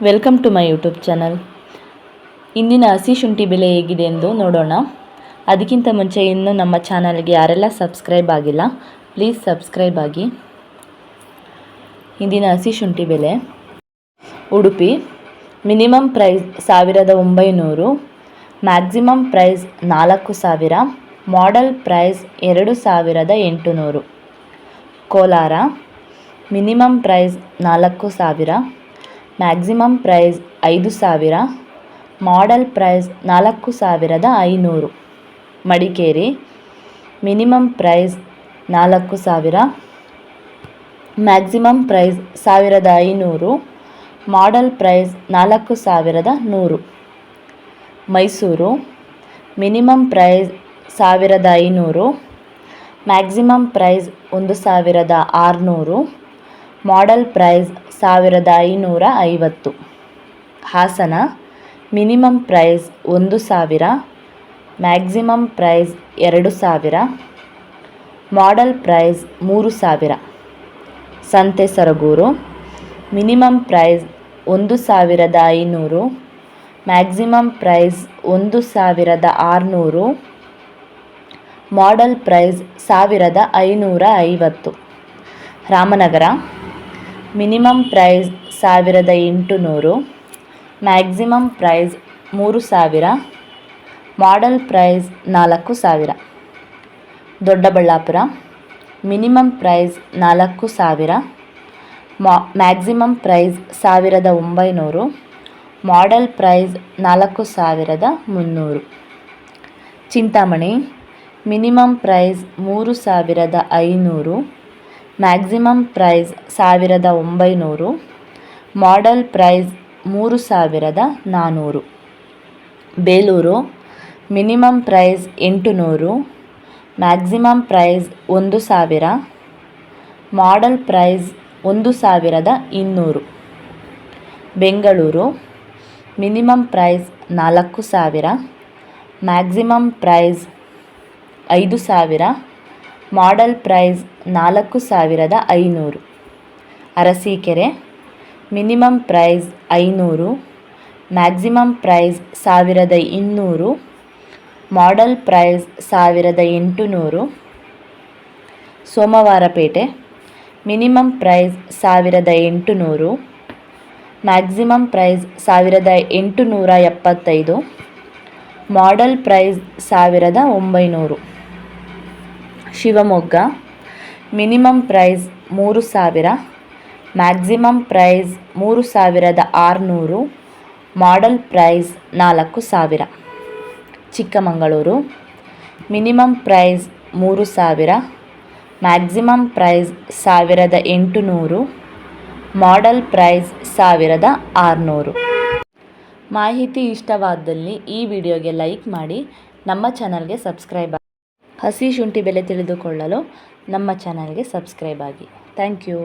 Welcome to my YouTube channel. ಇಂದಿನ ಹಸಿ ಶುಂಠಿ ಬೆಲೆ ಹೇಗಿದೆ ಎಂದು ನೋಡೋಣ. ಅದಕ್ಕಿಂತ ಮುಂಚೆ ಇನ್ನೂ ನಮ್ಮ ಚಾನಲ್ಗೆ ಯಾರೆಲ್ಲ ಸಬ್ಸ್ಕ್ರೈಬ್ ಆಗಿಲ್ಲ ಪ್ಲೀಸ್ ಸಬ್ಸ್ಕ್ರೈಬ್ ಆಗಿ. ಇಂದಿನ ಹಸಿ ಶುಂಠಿ ಬೆಲೆ: Udupi minimum price 1900, maximum price 4000, model price 2800. Kolar minimum price 4000, maximum price 5000, model price 4500. Madikeri minimum price 4000, maximum price 1500, model price 4100. Mysuru minimum price 1500, maximum price 1600, model price 1550. Hassan minimum price 1000, maximum price 2000, model price 3000. Santhe Saragur minimum price 1500, maximum price 1600, model price 1550. Ramanagara minimum price 1800, maximum price 3000, model price 4000. Doddaballapur minimum price 4000, maximum price 1900, model price 4300. Chintamani minimum price 3500, maximum price 1900, model price 3400. Belur minimum price 800, maximum price 1000, model price 1200. Bengaluru minimum price 4000, maximum price 5000, model price 4500. Arsikere minimum price 500, maximum price 1200, model price 1800. Somwarpet minimum price 1800, maximum price 1875, model price 1900. Shivamogga minimum price 3000, maximum price 3600, model price 4000. Chikkamagaluru minimum price 3000, maximum price 1800, model price 1600. ಮಾಹಿತಿ ಇಷ್ಟವಾದಲ್ಲಿ ಈ ವಿಡಿಯೋಗೆ like ಮಾಡಿ, ನಮ್ಮ ಚಾನಲ್ಗೆ subscribe ಆಗಿ. ಹಸಿ ಶುಂಠಿ ಬೆಲೆ ತಿಳಿದುಕೊಳ್ಳಲು ನಮ್ಮ ಚಾನಲ್ಗೆ ಸಬ್ಸ್ಕ್ರೈಬ್ ಆಗಿ. Thank you.